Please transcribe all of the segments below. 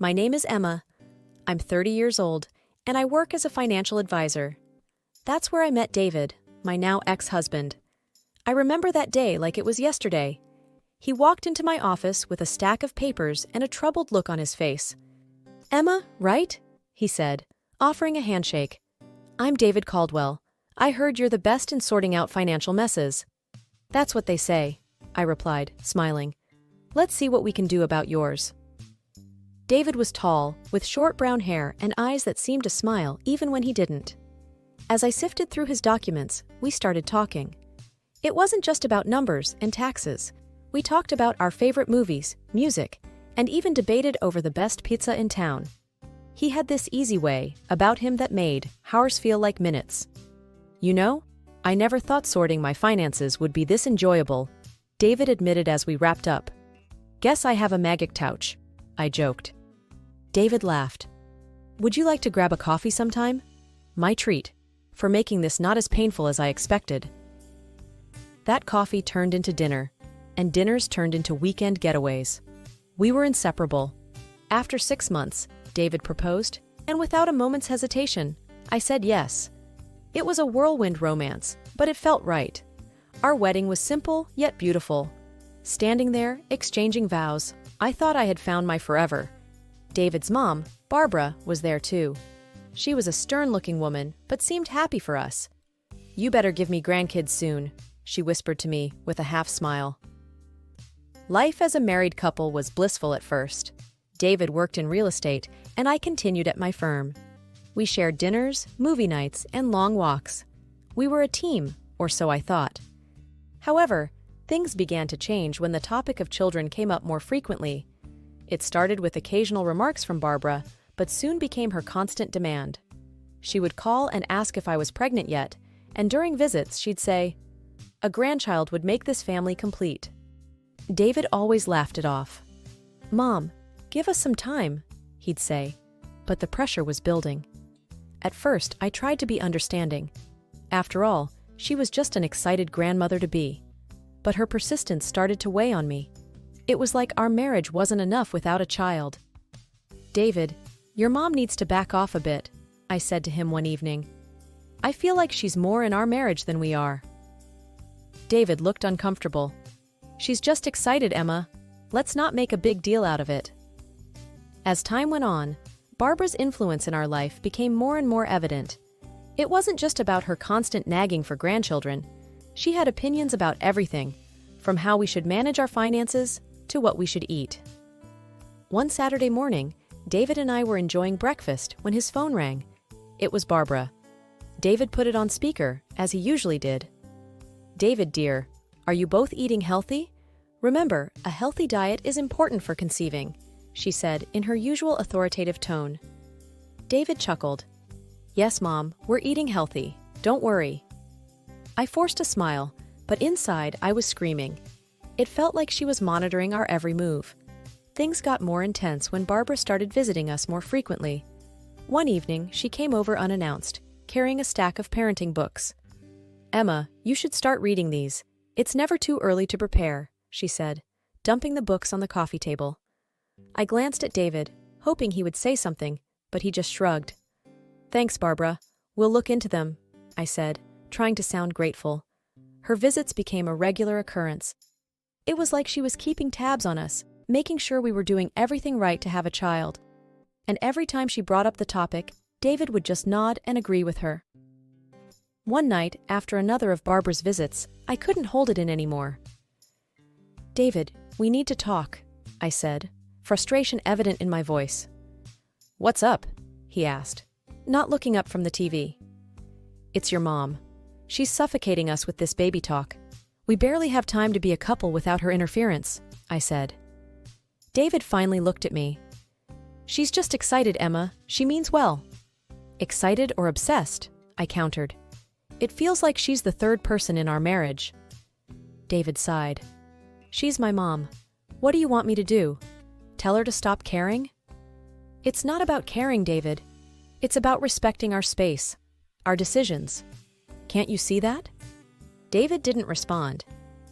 My name is Emma. I'm 30 years old, and I work as a financial advisor. That's where I met David, my now ex-husband. I remember that day like it was yesterday. He walked into my office with a stack of papers and a troubled look on his face. "Emma, right?" he said, offering a handshake. "I'm David Caldwell. I heard you're the best in sorting out financial messes." "That's what they say," I replied, smiling. "Let's see what we can do about yours." David was tall, with short brown hair and eyes that seemed to smile even when he didn't. As I sifted through his documents, we started talking. It wasn't just about numbers and taxes. We talked about our favorite movies, music, and even debated over the best pizza in town. He had this easy way about him that made hours feel like minutes. "You know, I never thought sorting my finances would be this enjoyable," David admitted as we wrapped up. "Guess I have a magic touch," I joked. David laughed. "Would you like to grab a coffee sometime? My treat, for making this not as painful as I expected." That coffee turned into dinner, and dinners turned into weekend getaways. We were inseparable. After 6 months, David proposed, and without a moment's hesitation, I said yes. It was a whirlwind romance, but it felt right. Our wedding was simple yet beautiful. Standing there, exchanging vows, I thought I had found my forever. David's mom, Barbara, was there too. She was a stern-looking woman, but seemed happy for us. "You better give me grandkids soon," she whispered to me with a half-smile. Life as a married couple was blissful at first. David worked in real estate, and I continued at my firm. We shared dinners, movie nights, and long walks. We were a team, or so I thought. However, things began to change when the topic of children came up more frequently. It started with occasional remarks from Barbara, but soon became her constant demand. She would call and ask if I was pregnant yet, and during visits she'd say, "A grandchild would make this family complete." David always laughed it off. "Mom, give us some time," he'd say, but the pressure was building. At first, I tried to be understanding. After all, she was just an excited grandmother-to-be. But her persistence started to weigh on me. It was like our marriage wasn't enough without a child. "David, your mom needs to back off a bit," I said to him one evening. "I feel like she's more in our marriage than we are." David looked uncomfortable. "She's just excited, Emma. Let's not make a big deal out of it." As time went on, Barbara's influence in our life became more and more evident. It wasn't just about her constant nagging for grandchildren. She had opinions about everything, from how we should manage our finances to what we should eat. One Saturday morning, David and I were enjoying breakfast when his phone rang. It was Barbara. David put it on speaker, as he usually did. "David, dear, are you both eating healthy? Remember, a healthy diet is important for conceiving," she said in her usual authoritative tone. David chuckled. "Yes, Mom, we're eating healthy. Don't worry." I forced a smile, but inside I was screaming. It felt like she was monitoring our every move. Things got more intense when Barbara started visiting us more frequently. One evening, she came over unannounced, carrying a stack of parenting books. "Emma, you should start reading these. It's never too early to prepare," she said, dumping the books on the coffee table. I glanced at David, hoping he would say something, but he just shrugged. "Thanks, Barbara. We'll look into them," I said, trying to sound grateful. Her visits became a regular occurrence. It was like she was keeping tabs on us, making sure we were doing everything right to have a child. And every time she brought up the topic, David would just nod and agree with her. One night, after another of Barbara's visits, I couldn't hold it in anymore. "David, we need to talk," I said, frustration evident in my voice. "What's up?" he asked, not looking up from the TV. "It's your mom. She's suffocating us with this baby talk. We barely have time to be a couple without her interference," I said. David finally looked at me. "She's just excited, Emma. She means well." "Excited or obsessed?" I countered. "It feels like she's the third person in our marriage." David sighed. "She's my mom. What do you want me to do? Tell her to stop caring?" "It's not about caring, David. It's about respecting our space, our decisions. Can't you see that?" David didn't respond.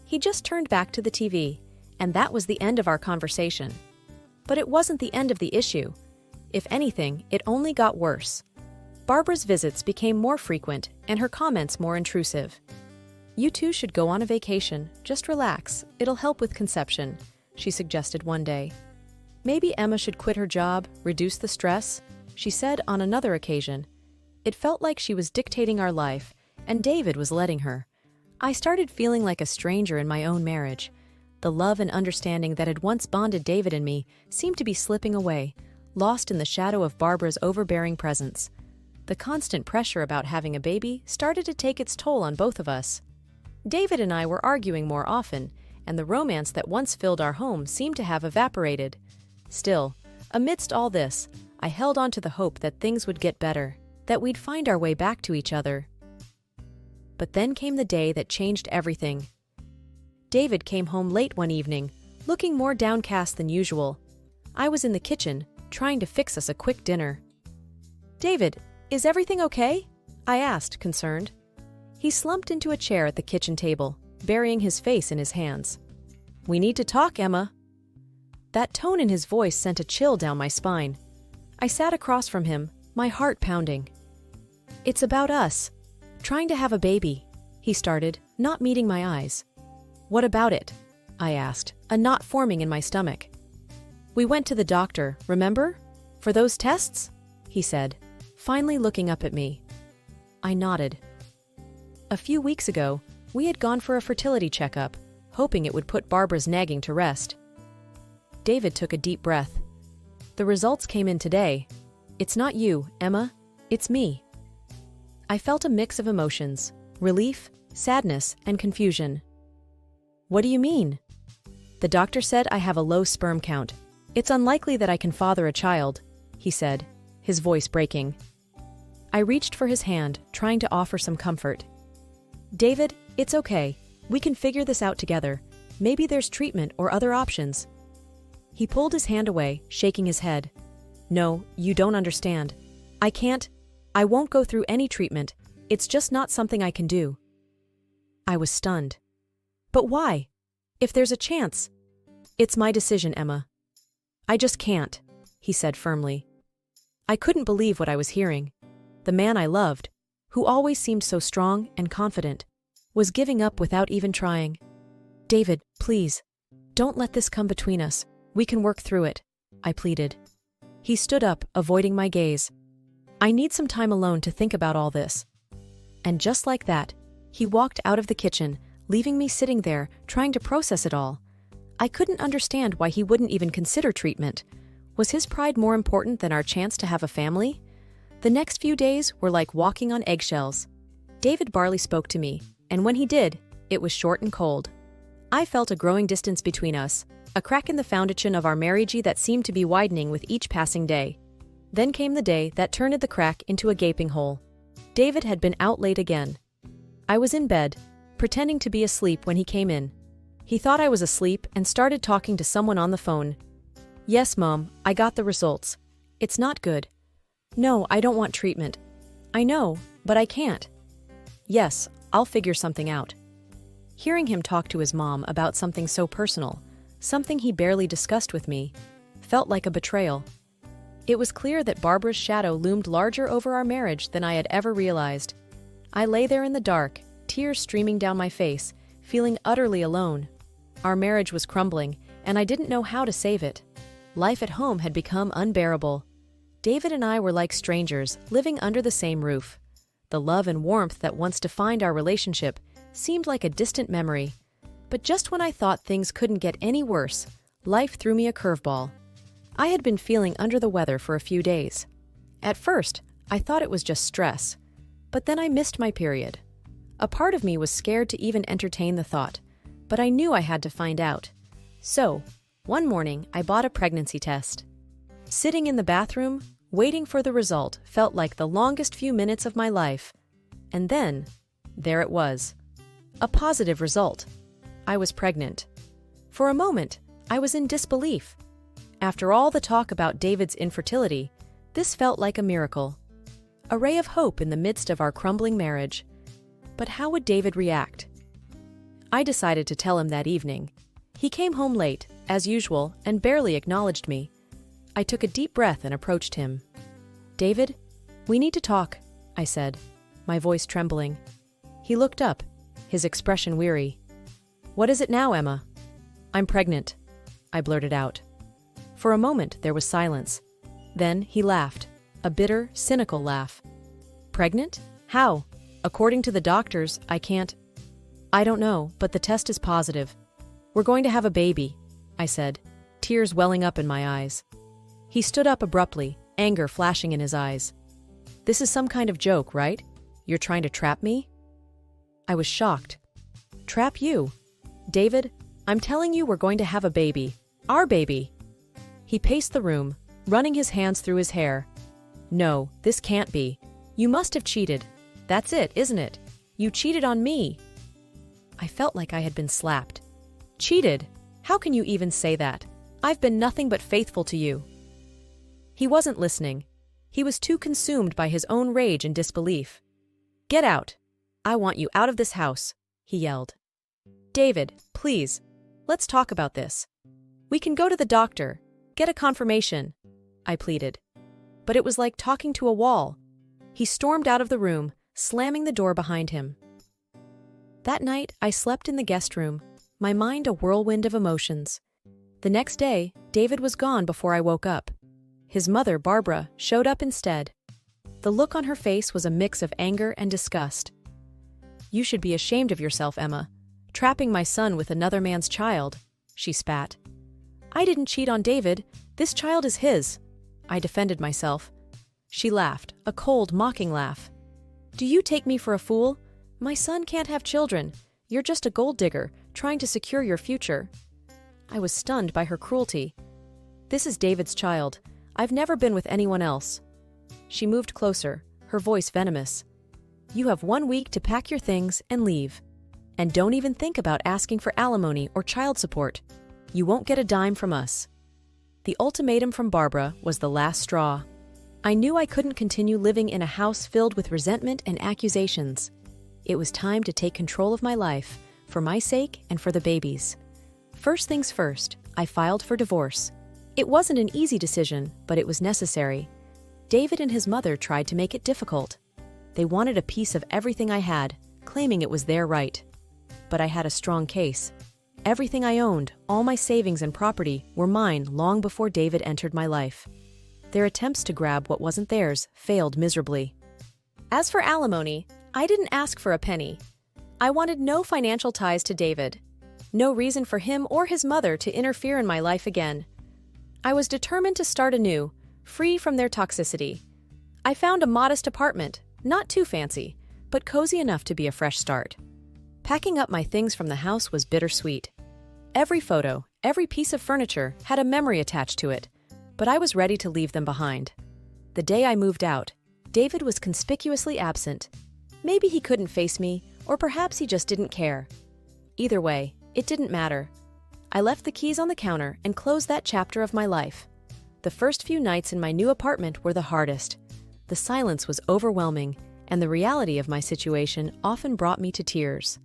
He just turned back to the TV, and that was the end of our conversation. But it wasn't the end of the issue. If anything, it only got worse. Barbara's visits became more frequent and her comments more intrusive. "You two should go on a vacation. Just relax. It'll help with conception," she suggested one day. "Maybe Emma should quit her job, reduce the stress," she said on another occasion. It felt like she was dictating our life, and David was letting her. I started feeling like a stranger in my own marriage. The love and understanding that had once bonded David and me seemed to be slipping away, lost in the shadow of Barbara's overbearing presence. The constant pressure about having a baby started to take its toll on both of us. David and I were arguing more often, and the romance that once filled our home seemed to have evaporated. Still, amidst all this, I held on to the hope that things would get better, that we'd find our way back to each other. But then came the day that changed everything. David came home late one evening, looking more downcast than usual. I was in the kitchen, trying to fix us a quick dinner. "David, is everything okay?" I asked, concerned. He slumped into a chair at the kitchen table, burying his face in his hands. "We need to talk, Emma." That tone in his voice sent a chill down my spine. I sat across from him, my heart pounding. "It's about us. Trying to have a baby," he started, not meeting my eyes. "What about it?" I asked, a knot forming in my stomach. "We went to the doctor, remember? For those tests?" he said, finally looking up at me. I nodded. A few weeks ago, we had gone for a fertility checkup, hoping it would put Barbara's nagging to rest. David took a deep breath. "The results came in today. It's not you, Emma. It's me." I felt a mix of emotions: relief, sadness, and confusion. "What do you mean?" "The doctor said I have a low sperm count. It's unlikely that I can father a child," he said, his voice breaking. I reached for his hand, trying to offer some comfort. "David, it's okay. We can figure this out together. Maybe there's treatment or other options." He pulled his hand away, shaking his head. "No, you don't understand. I won't go through any treatment. It's just not something I can do." I was stunned. "But why? If there's a chance." "It's my decision, Emma. I just can't," he said firmly. I couldn't believe what I was hearing. The man I loved, who always seemed so strong and confident, was giving up without even trying. "David, please, don't let this come between us. We can work through it," I pleaded. He stood up, avoiding my gaze. "I need some time alone to think about all this." And just like that, he walked out of the kitchen, leaving me sitting there, trying to process it all. I couldn't understand why he wouldn't even consider treatment. Was his pride more important than our chance to have a family? The next few days were like walking on eggshells. David barely spoke to me, and when he did, it was short and cold. I felt a growing distance between us, a crack in the foundation of our marriage that seemed to be widening with each passing day. Then came the day that turned the crack into a gaping hole. David had been out late again. I was in bed, pretending to be asleep when he came in. He thought I was asleep and started talking to someone on the phone. "Yes, Mom, I got the results. It's not good." "No, I don't want treatment." "I know, but I can't." "Yes, I'll figure something out." Hearing him talk to his mom about something so personal, something he barely discussed with me, felt like a betrayal. It was clear that Barbara's shadow loomed larger over our marriage than I had ever realized. I lay there in the dark, tears streaming down my face, feeling utterly alone. Our marriage was crumbling, and I didn't know how to save it. Life at home had become unbearable. David and I were like strangers, living under the same roof. The love and warmth that once defined our relationship seemed like a distant memory. But just when I thought things couldn't get any worse, life threw me a curveball. I had been feeling under the weather for a few days. At first, I thought it was just stress, but then I missed my period. A part of me was scared to even entertain the thought, but I knew I had to find out. So, one morning, I bought a pregnancy test. Sitting in the bathroom, waiting for the result felt like the longest few minutes of my life. And then, there it was. A positive result. I was pregnant. For a moment, I was in disbelief. After all the talk about David's infertility, this felt like a miracle. A ray of hope in the midst of our crumbling marriage. But how would David react? I decided to tell him that evening. He came home late, as usual, and barely acknowledged me. I took a deep breath and approached him. "David, we need to talk," I said, my voice trembling. He looked up, his expression weary. "What is it now, Emma?" "I'm pregnant," I blurted out. For a moment there was silence. Then he laughed, a bitter, cynical laugh. "Pregnant? How? According to the doctors, I can't—" "I don't know, but the test is positive. We're going to have a baby," I said, tears welling up in my eyes. He stood up abruptly, anger flashing in his eyes. "This is some kind of joke, right? You're trying to trap me?" I was shocked. "Trap you? David, I'm telling you we're going to have a baby. Our baby." He paced the room, running his hands through his hair. "No, this can't be. You must have cheated. That's it, isn't it? You cheated on me." I felt like I had been slapped. "Cheated? How can you even say that? I've been nothing but faithful to you." He wasn't listening. He was too consumed by his own rage and disbelief. "Get out. I want you out of this house," he yelled. "David, please, let's talk about this. We can go to the doctor, get a confirmation," I pleaded. But it was like talking to a wall. He stormed out of the room, slamming the door behind him. That night, I slept in the guest room, my mind a whirlwind of emotions. The next day, David was gone before I woke up. His mother, Barbara, showed up instead. The look on her face was a mix of anger and disgust. "You should be ashamed of yourself, Emma. Trapping my son with another man's child," she spat. "I didn't cheat on David. This child is his," I defended myself. She laughed, a cold, mocking laugh. "Do you take me for a fool? My son can't have children. You're just a gold digger, trying to secure your future." I was stunned by her cruelty. "This is David's child. I've never been with anyone else." She moved closer, her voice venomous. "You have 1 week to pack your things and leave. And don't even think about asking for alimony or child support. You won't get a dime from us." The ultimatum from Barbara was the last straw. I knew I couldn't continue living in a house filled with resentment and accusations. It was time to take control of my life, for my sake and for the baby's. First things first, I filed for divorce. It wasn't an easy decision, but it was necessary. David and his mother tried to make it difficult. They wanted a piece of everything I had, claiming it was their right. But I had a strong case. Everything I owned, all my savings and property, were mine long before David entered my life. Their attempts to grab what wasn't theirs failed miserably. As for alimony, I didn't ask for a penny. I wanted no financial ties to David. No reason for him or his mother to interfere in my life again. I was determined to start anew, free from their toxicity. I found a modest apartment, not too fancy, but cozy enough to be a fresh start. Packing up my things from the house was bittersweet. Every photo, every piece of furniture had a memory attached to it, but I was ready to leave them behind. The day I moved out, David was conspicuously absent. Maybe he couldn't face me, or perhaps he just didn't care. Either way, it didn't matter. I left the keys on the counter and closed that chapter of my life. The first few nights in my new apartment were the hardest. The silence was overwhelming, and the reality of my situation often brought me to tears.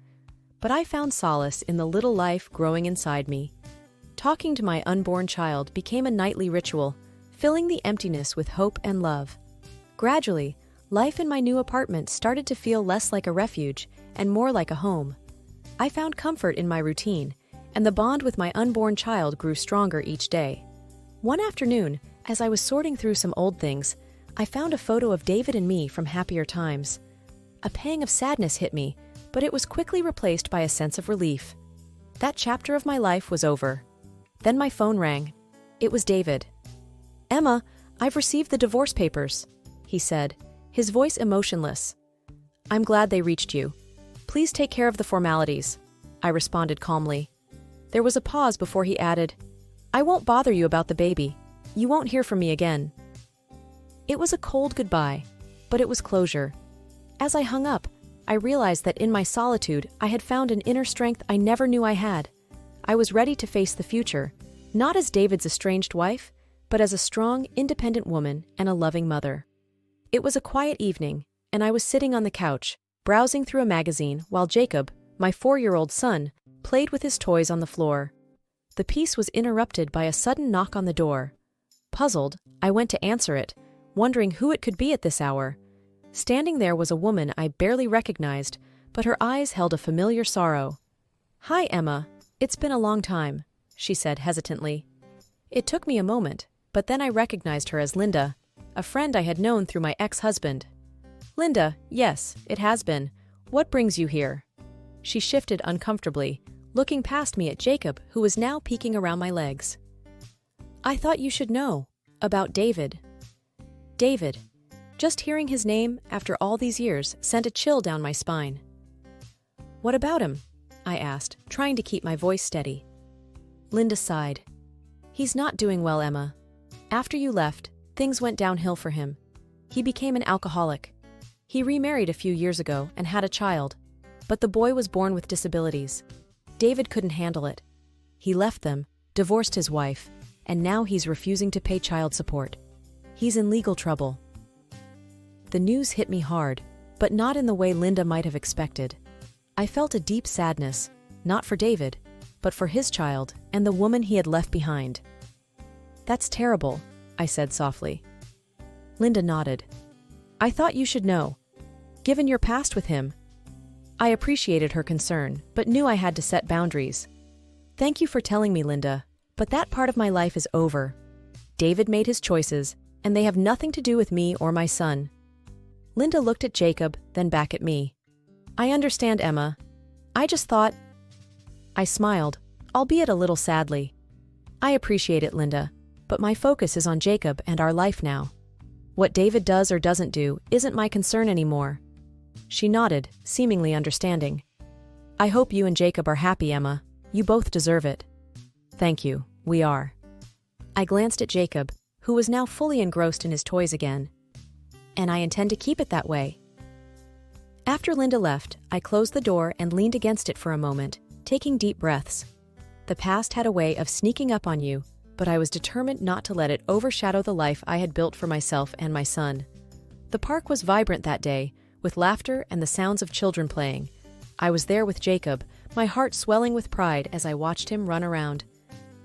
But I found solace in the little life growing inside me. Talking to my unborn child became a nightly ritual, filling the emptiness with hope and love. Gradually, life in my new apartment started to feel less like a refuge and more like a home. I found comfort in my routine, and the bond with my unborn child grew stronger each day. One afternoon, as I was sorting through some old things, I found a photo of David and me from happier times. A pang of sadness hit me, but it was quickly replaced by a sense of relief. That chapter of my life was over. Then my phone rang. It was David. "Emma, I've received the divorce papers," he said, his voice emotionless. "I'm glad they reached you. Please take care of the formalities," I responded calmly. There was a pause before he added, "I won't bother you about the baby. You won't hear from me again." It was a cold goodbye, but it was closure. As I hung up, I realized that in my solitude, I had found an inner strength I never knew I had. I was ready to face the future, not as David's estranged wife, but as a strong, independent woman and a loving mother. It was a quiet evening, and I was sitting on the couch, browsing through a magazine while Jacob, my 4-year-old son, played with his toys on the floor. The peace was interrupted by a sudden knock on the door. Puzzled, I went to answer it, wondering who it could be at this hour. Standing there was a woman I barely recognized, but her eyes held a familiar sorrow. "Hi, Emma. It's been a long time," she said hesitantly. It took me a moment, but then I recognized her as Linda, a friend I had known through my ex-husband. "Linda, yes, it has been. What brings you here?" She shifted uncomfortably, looking past me at Jacob, who was now peeking around my legs. "I thought you should know. About David." David. Just hearing his name after all these years sent a chill down my spine. "What about him?" I asked, trying to keep my voice steady. Linda sighed. "He's not doing well, Emma. After you left, things went downhill for him. He became an alcoholic. He remarried a few years ago and had a child, but the boy was born with disabilities. David couldn't handle it. He left them, divorced his wife, and now he's refusing to pay child support. He's in legal trouble." The news hit me hard, but not in the way Linda might have expected. I felt a deep sadness, not for David, but for his child and the woman he had left behind. "That's terrible," I said softly. Linda nodded. "I thought you should know. Given your past with him." I appreciated her concern, but knew I had to set boundaries. "Thank you for telling me, Linda, but that part of my life is over. David made his choices, and they have nothing to do with me or my son." Linda looked at Jacob, then back at me. "I understand, Emma. I just thought—" I smiled, albeit a little sadly. "I appreciate it, Linda, but my focus is on Jacob and our life now. What David does or doesn't do isn't my concern anymore." She nodded, seemingly understanding. "I hope you and Jacob are happy, Emma. You both deserve it." "Thank you, we are." I glanced at Jacob, who was now fully engrossed in his toys again. "And I intend to keep it that way." After Linda left, I closed the door and leaned against it for a moment, taking deep breaths. The past had a way of sneaking up on you, but I was determined not to let it overshadow the life I had built for myself and my son. The park was vibrant that day, with laughter and the sounds of children playing. I was there with Jacob, my heart swelling with pride as I watched him run around.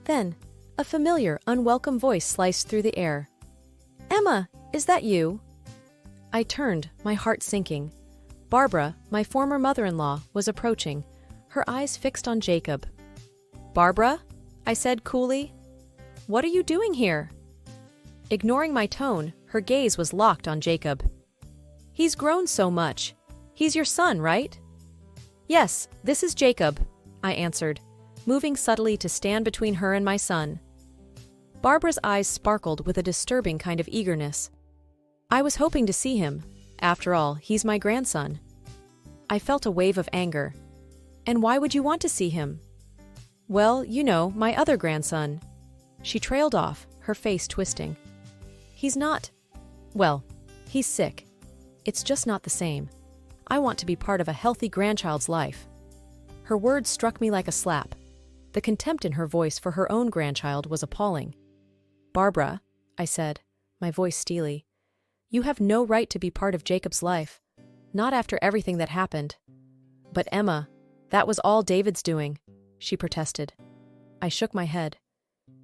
Then, a familiar, unwelcome voice sliced through the air. "Emma, is that you?" I turned, my heart sinking. Barbara, my former mother-in-law, was approaching, her eyes fixed on Jacob. "Barbara?" I said coolly. "What are you doing here?" Ignoring my tone, her gaze was locked on Jacob. "He's grown so much. He's your son, right?" "Yes, this is Jacob," I answered, moving subtly to stand between her and my son. Barbara's eyes sparkled with a disturbing kind of eagerness. "I was hoping to see him. After all, he's my grandson." I felt a wave of anger. "And why would you want to see him?" "Well, you know, my other grandson." She trailed off, her face twisting. "He's not... well, he's sick. It's just not the same. I want to be part of a healthy grandchild's life." Her words struck me like a slap. The contempt in her voice for her own grandchild was appalling. "Barbara," I said, my voice steely, "you have no right to be part of Jacob's life. Not after everything that happened." "But Emma, that was all David's doing," she protested. I shook my head.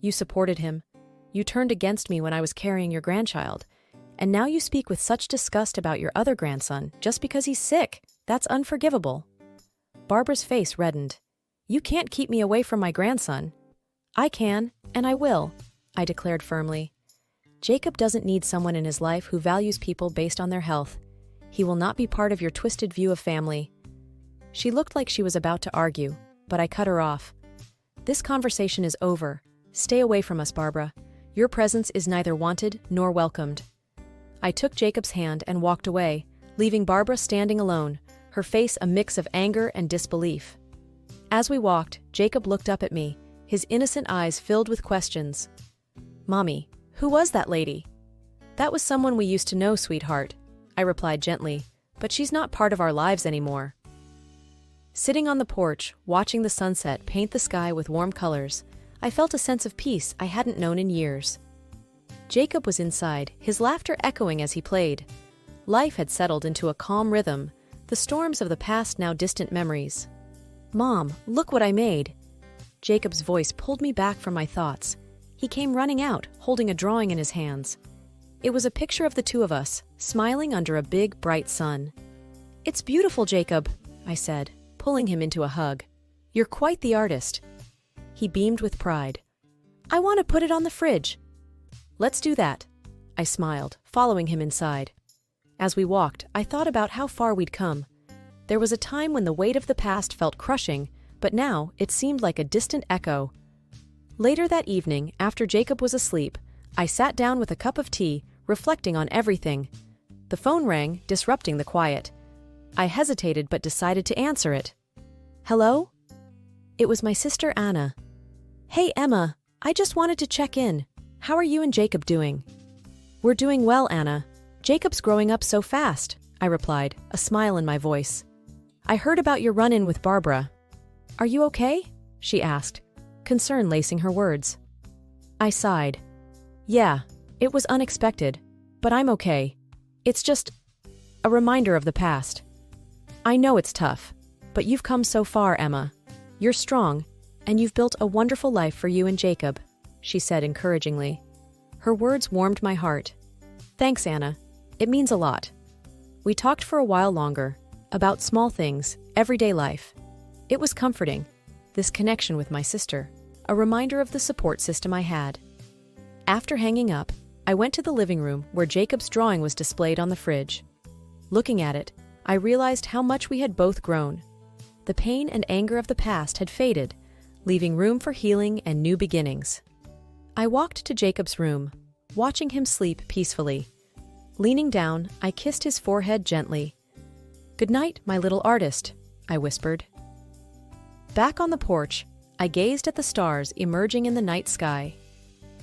"You supported him. You turned against me when I was carrying your grandchild. And now you speak with such disgust about your other grandson just because he's sick. That's unforgivable." Barbara's face reddened. "You can't keep me away from my grandson." "I can, and I will," I declared firmly. "Jacob doesn't need someone in his life who values people based on their health. He will not be part of your twisted view of family." She looked like she was about to argue, but I cut her off. "This conversation is over. Stay away from us, Barbara. Your presence is neither wanted nor welcomed." I took Jacob's hand and walked away, leaving Barbara standing alone, her face a mix of anger and disbelief. As we walked, Jacob looked up at me, his innocent eyes filled with questions. "Mommy, who was that lady?" "That was someone we used to know, sweetheart," I replied gently, "but she's not part of our lives anymore." Sitting on the porch, watching the sunset paint the sky with warm colors, I felt a sense of peace I hadn't known in years. Jacob was inside, his laughter echoing as he played. Life had settled into a calm rhythm, the storms of the past now distant memories. "Mom, look what I made." Jacob's voice pulled me back from my thoughts. He came running out, holding a drawing in his hands. It was a picture of the two of us, smiling under a big, bright sun. "It's beautiful, Jacob," I said, pulling him into a hug. "You're quite the artist." He beamed with pride. "I want to put it on the fridge." "Let's do that," I smiled, following him inside. As we walked, I thought about how far we'd come. There was a time when the weight of the past felt crushing, but now it seemed like a distant echo. Later that evening, after Jacob was asleep, I sat down with a cup of tea, reflecting on everything. The phone rang, disrupting the quiet. I hesitated but decided to answer it. "Hello?" It was my sister Anna. "Hey Emma, I just wanted to check in. How are you and Jacob doing?" "We're doing well, Anna. Jacob's growing up so fast," I replied, a smile in my voice. "I heard about your run-in with Barbara." "Are you okay?" she asked, concern lacing her words. I sighed. "Yeah, it was unexpected, but I'm okay. It's just a reminder of the past." "I know it's tough, but you've come so far, Emma. You're strong, and you've built a wonderful life for you and Jacob," she said encouragingly. Her words warmed my heart. "Thanks, Anna. It means a lot." We talked for a while longer, about small things, everyday life. It was comforting, this connection with my sister, a reminder of the support system I had. After hanging up, I went to the living room where Jacob's drawing was displayed on the fridge. Looking at it, I realized how much we had both grown. The pain and anger of the past had faded, leaving room for healing and new beginnings. I walked to Jacob's room, watching him sleep peacefully. Leaning down, I kissed his forehead gently. "Good night, my little artist," I whispered. Back on the porch, I gazed at the stars emerging in the night sky.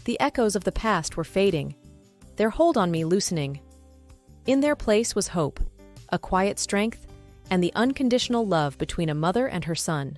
The echoes of the past were fading, their hold on me loosening. In their place was hope, a quiet strength, and the unconditional love between a mother and her son.